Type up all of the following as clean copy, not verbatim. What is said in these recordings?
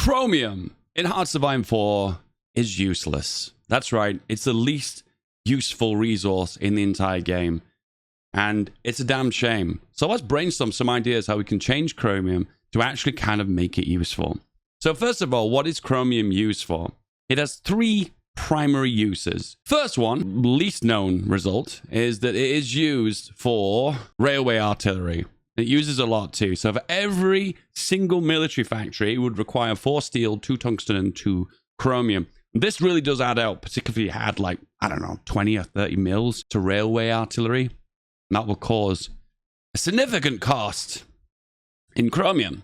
Chromium in Hearts of Iron 4 is useless. That's right, it's the least useful resource in the entire game. And it's a damn shame. So let's brainstorm some ideas how we can change chromium to actually kind of make it useful. So first of all, what is chromium used for? It has three primary uses. First one, least known result, is that it is used for railway artillery. It uses a lot too. So for every single military factory, it would require 4 steel, 2 tungsten, and 2 chromium. This really does add up, particularly if you had like, I don't know, 20 or 30 mils to railway artillery. And that will cause a significant cost in chromium.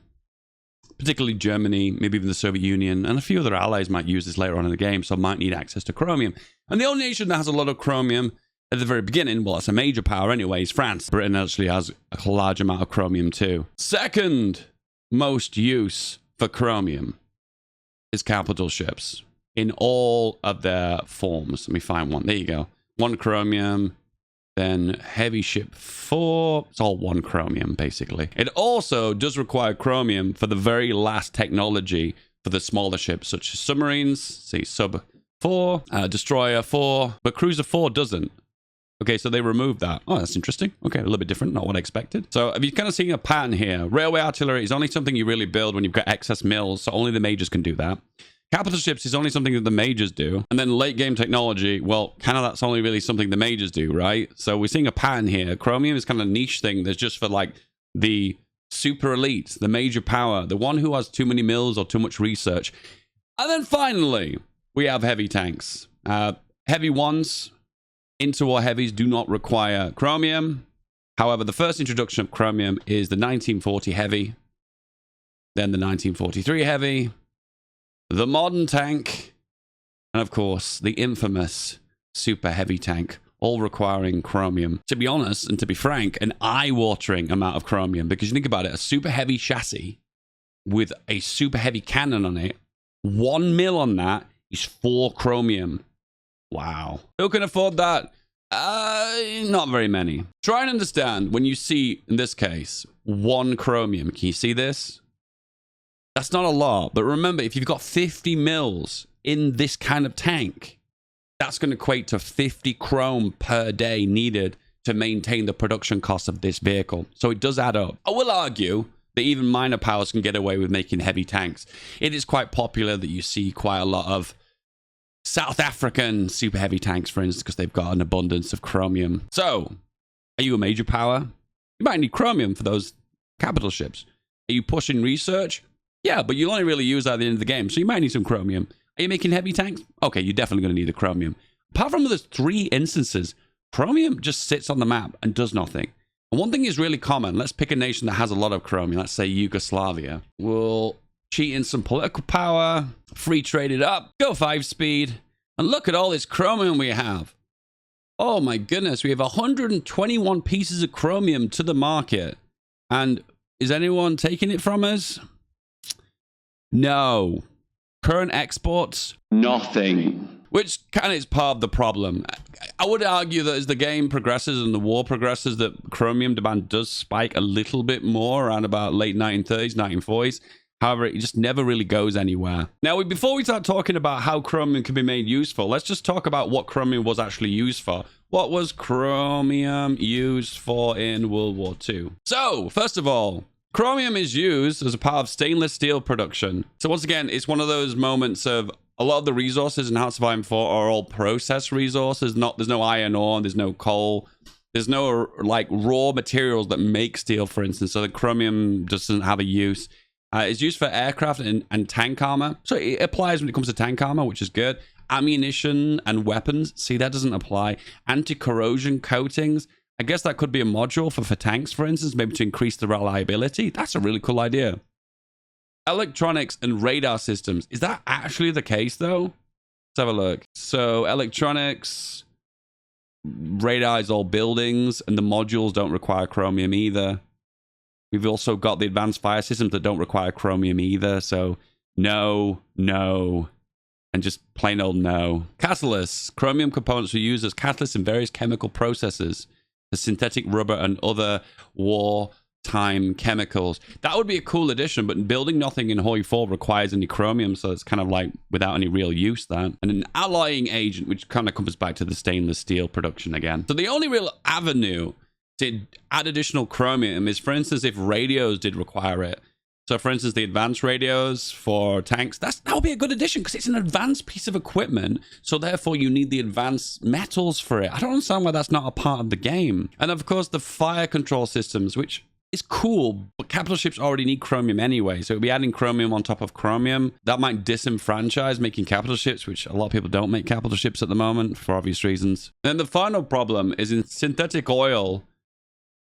Particularly Germany, maybe even the Soviet Union, and a few other allies might use this later on in the game, so might need access to chromium. And the only nation that has a lot of chromium at the very beginning, well, it's a major power anyway, is France. Britain actually has a large amount of chromium too. Second most use for chromium is capital ships in all of their forms. Let me find one. There you go. 1 chromium. Then heavy ship 4, it's all 1 chromium, basically. It also does require chromium for the very last technology for the smaller ships, such as submarines, see, sub 4, destroyer 4, but cruiser 4 doesn't. Okay, so they removed that. Oh, that's interesting. Okay, a little bit different, not what I expected. So have you kind of seen a pattern here? Railway artillery is only something you really build when you've got excess mills, so only the majors can do that. Capital ships is only something that the majors do. And then late game technology, well, kind of that's only really something the majors do, right? So we're seeing a pattern here. Chromium is kind of a niche thing that's just for like the super elite, the major power, the one who has too many mills or too much research. And then finally, we have heavy tanks. Heavy ones, interwar heavies do not require chromium. However, the first introduction of chromium is the 1940 heavy, then the 1943 heavy, the modern tank, and of course, the infamous super heavy tank, all requiring chromium. To be honest, and to be frank, an eye-watering amount of chromium, because you think about it, a super heavy chassis with a super heavy cannon on it, 1 mil on that is 4 chromium. Wow. Who can afford that? Not very many. Try and understand when you see, in this case, 1 chromium. Can you see this? That's not a lot, but remember, if you've got 50 mils in this kind of tank, that's going to equate to 50 chrome per day needed to maintain the production cost of this vehicle. So it does add up. I will argue that even minor powers can get away with making heavy tanks. It is quite popular that you see quite a lot of South African super heavy tanks, for instance, because they've got an abundance of chromium. So, are you a major power? You might need chromium for those capital ships. Are you pushing research? Yeah, but you'll only really use that at the end of the game, so you might need some chromium. Are you making heavy tanks? Okay, you're definitely going to need the chromium. Apart from those 3 instances, chromium just sits on the map and does nothing. And one thing is really common. Let's pick a nation that has a lot of chromium. Let's say Yugoslavia. We'll cheat in some political power, free trade it up, go 5-speed, and look at all this chromium we have. Oh my goodness, we have 121 pieces of chromium to the market. And is anyone taking it from us? No. Current exports? Nothing. Which kind of is part of the problem. I would argue that as the game progresses and the war progresses, that chromium demand does spike a little bit more around about late 1930s, 1940s. However, it just never really goes anywhere. Now, before we start talking about how chromium can be made useful, let's just talk about what chromium was actually used for. What was chromium used for in World War II? So, first of all, chromium is used as a part of stainless steel production. So once again, it's one of those moments of a lot of the resources in Hearts of Iron 4 are all processed resources. There's no iron ore, there's no coal, there's no like raw materials that make steel, for instance. So the chromium just doesn't have a use. It's used for aircraft and tank armor. So it applies when it comes to tank armor, which is good. Ammunition and weapons. See, that doesn't apply. Anti-corrosion coatings. I guess that could be a module for tanks, for instance, maybe to increase the reliability. That's a really cool idea. Electronics and radar systems. Is that actually the case, though? Let's have a look. So electronics, radar is all buildings, and the modules don't require chromium either. We've also got the advanced fire systems that don't require chromium either. So no, no, and just plain old no. Catalysts. Chromium components were used as catalysts in various chemical processes. The synthetic rubber and other war time, chemicals. That would be a cool addition, but building nothing in Hoi 4 requires any chromium, so it's kind of like without any real use then. And an alloying agent, which kind of comes back to the stainless steel production again. So the only real avenue to add additional chromium is, for instance, if radios did require it. So, for instance, the advanced radios for tanks, that would be a good addition because it's an advanced piece of equipment. So, therefore, you need the advanced metals for it. I don't understand why that's not a part of the game. And, of course, the fire control systems, which is cool, but capital ships already need chromium anyway. So, it'll be adding chromium on top of chromium. That might disenfranchise making capital ships, which a lot of people don't make capital ships at the moment for obvious reasons. And the final problem is in synthetic oil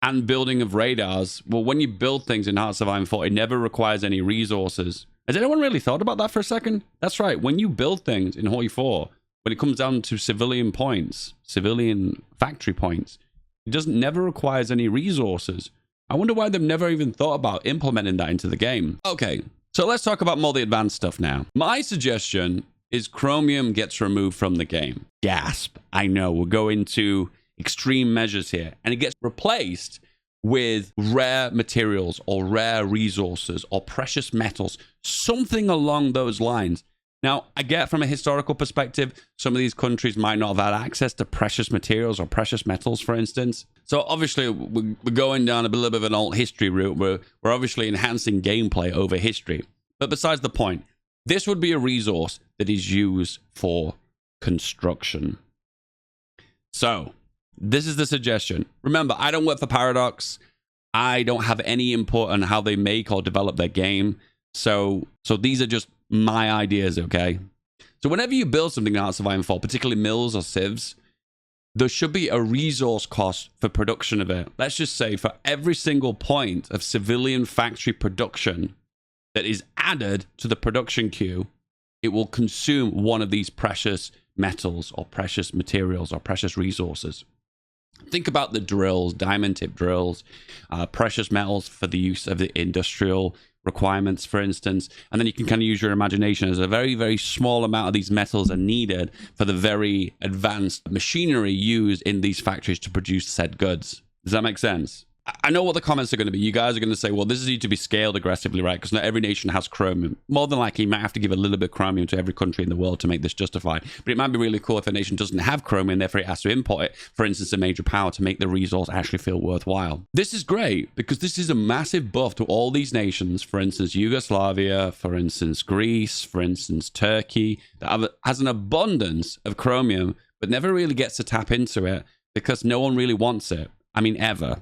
and building of radars. Well, when you build things in Hearts of Iron 4, it never requires any resources. Has anyone really thought about that for a second? That's right. When you build things in Hoi 4, when it comes down to civilian points, civilian factory points, it never requires any resources. I wonder why they've never even thought about implementing that into the game. Okay, so let's talk about more the advanced stuff now. My suggestion is chromium gets removed from the game. Gasp. I know, we're going to extreme measures here, and it gets replaced with rare materials or rare resources or precious metals, something along those lines. Now, I get from a historical perspective, some of these countries might not have had access to precious materials or precious metals, for instance. So obviously, we're going down a little bit of an alt history route. We're obviously enhancing gameplay over history. But besides the point, this would be a resource that is used for construction. So this is the suggestion. Remember, I don't work for Paradox. I don't have any input on how they make or develop their game. So these are just my ideas, okay? So whenever you build something in Hearts of Iron 4, particularly mills or civs, there should be a resource cost for production of it. Let's just say for every single point of civilian factory production that is added to the production queue, it will consume one of these precious metals or precious materials or precious resources. Think about the drills, diamond tip drills, precious metals for the use of the industrial requirements, for instance. And then you can kind of use your imagination as a very, very small amount of these metals are needed for the very advanced machinery used in these factories to produce said goods. Does that make sense? I know what the comments are going to be. You guys are going to say, well, this needs to be scaled aggressively, right? Because not every nation has chromium. More than likely, you might have to give a little bit of chromium to every country in the world to make this justified. But it might be really cool if a nation doesn't have chromium, therefore it has to import it, for instance, a major power to make the resource actually feel worthwhile. This is great because this is a massive buff to all these nations. For instance, Yugoslavia, for instance, Greece, for instance, Turkey, that has an abundance of chromium, but never really gets to tap into it because no one really wants it. I mean, ever.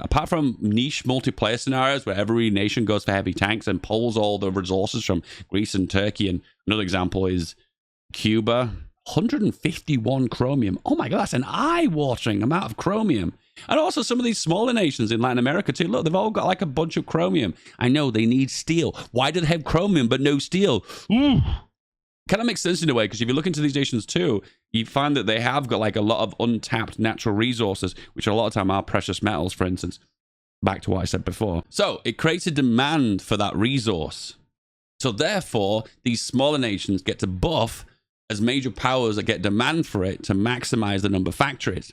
Apart from niche multiplayer scenarios where every nation goes for heavy tanks and pulls all the resources from Greece and Turkey. And another example is Cuba. 151 chromium. Oh my God, that's an eye-watering amount of chromium. And also some of these smaller nations in Latin America too. Look, they've all got like a bunch of chromium. I know they need steel. Why do they have chromium but no steel? Kind of makes sense in a way, because if you look into these nations too, you find that they have got like a lot of untapped natural resources, which a lot of time are precious metals, for instance. Back to what I said before. So it creates a demand for that resource. So therefore, these smaller nations get to buff as major powers that get demand for it to maximize the number of factories.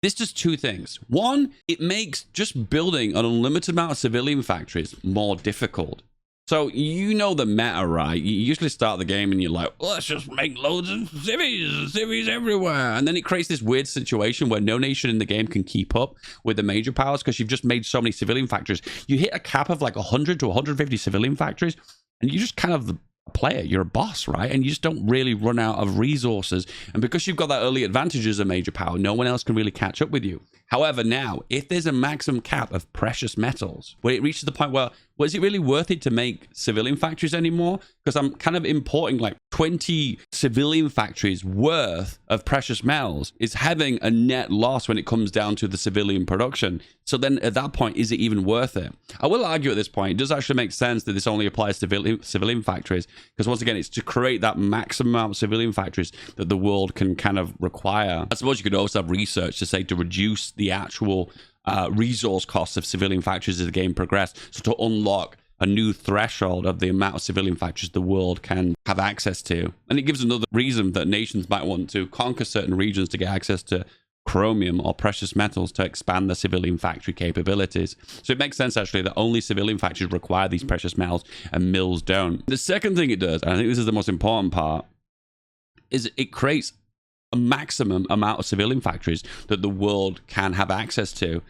This does two things. One, it makes just building an unlimited amount of civilian factories more difficult. So you know the meta, right? You usually start the game and you're like, let's just make loads of civvies everywhere. And then it creates this weird situation where no nation in the game can keep up with the major powers because you've just made so many civilian factories. You hit a cap of like 100 to 150 civilian factories and you just kind of a player, you're a boss, right? And you just don't really run out of resources. And because you've got that early advantage as a major power, no one else can really catch up with you. However, now, if there's a maximum cap of precious metals, where it reaches the point where, well, is it really worth it to make civilian factories anymore? Because I'm kind of importing like 20 civilian factories worth of precious metals is having a net loss when it comes down to the civilian production. So then at that point, is it even worth it? I will argue at this point, it does actually make sense that this only applies to civilian factories, because once again, it's to create that maximum amount of civilian factories that the world can kind of require. I suppose you could also have research to say to reduce the actual resource costs of civilian factories as the game progresses, so to unlock a new threshold of the amount of civilian factories the world can have access to. And it gives another reason that nations might want to conquer certain regions to get access to chromium or precious metals to expand the civilian factory capabilities. So it makes sense actually that only civilian factories require these precious metals and mills don't. The second thing it does, and I think this is the most important part, is it creates a maximum amount of civilian factories that the world can have access to.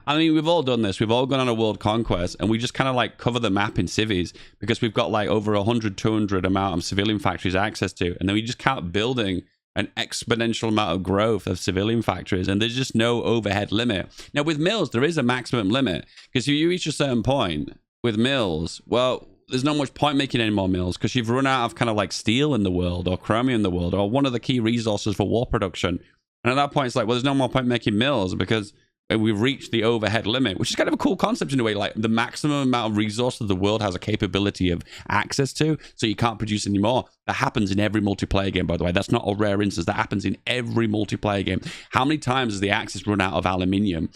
I mean, we've all done this. We've all gone on a world conquest and we just kind of like cover the map in civies because we've got like over 100, 200 amount of civilian factories access to. And then we just kept building an exponential amount of growth of civilian factories, and there's just no overhead limit. Now with mills, there is a maximum limit, because if you reach a certain point with mills, well, there's not much point making any more mills because you've run out of kind of like steel in the world or chromium in the world or one of the key resources for war production. And at that point, it's like, well, there's no more point making mills because we've reached the overhead limit, which is kind of a cool concept in a way, like the maximum amount of resources the world has a capability of access to, so you can't produce any more. That happens in every multiplayer game, by the way. That's not a rare instance. That happens in every multiplayer game. How many times has the Axis run out of aluminium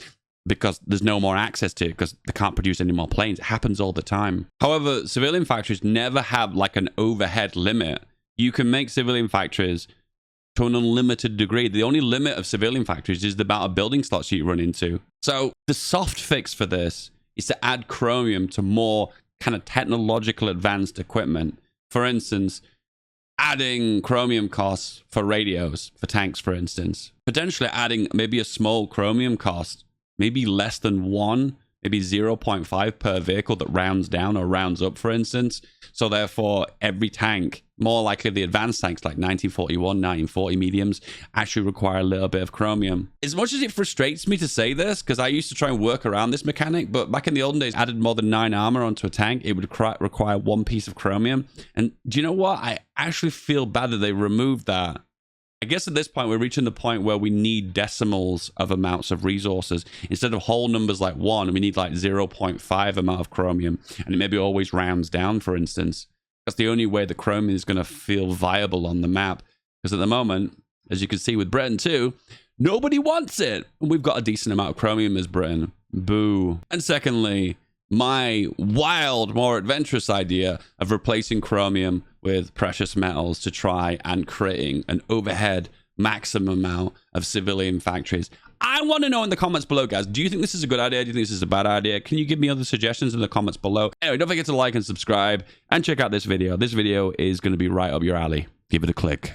because there's no more access to it because they can't produce any more planes? It happens all the time. However, civilian factories never have like an overhead limit. You can make civilian factories to an unlimited degree. The only limit of civilian factories is the amount of building slots you run into. So the soft fix for this is to add chromium to more kind of technological advanced equipment. For instance, adding chromium costs for radios, for tanks, for instance. Potentially adding maybe a small chromium cost, maybe less than 1, maybe 0.5 per vehicle that rounds down or rounds up, for instance. So therefore, every tank, more likely the advanced tanks like 1941, 1940 mediums, actually require a little bit of chromium. As much as it frustrates me to say this, because I used to try and work around this mechanic, but back in the olden days, added more than 9 armor onto a tank, it would require 1 piece of chromium. And do you know what? I actually feel bad that they removed that. I guess at this point, we're reaching the point where we need decimals of amounts of resources. Instead of whole numbers like 1, we need like 0.5 amount of chromium. And it maybe always rounds down, for instance. That's the only way the chromium is going to feel viable on the map. Because at the moment, as you can see with Britain too, nobody wants it. And we've got a decent amount of chromium as Britain. Boo. And secondly, my wild, more adventurous idea of replacing chromium with precious metals to try and creating an overhead maximum amount of civilian factories. I want to know in the comments below, guys. Do you think this is a good idea? Do you think this is a bad idea? Can you give me other suggestions in the comments below? Anyway, don't forget to like and subscribe and check out this video. This video is going to be right up your alley. Give it a click.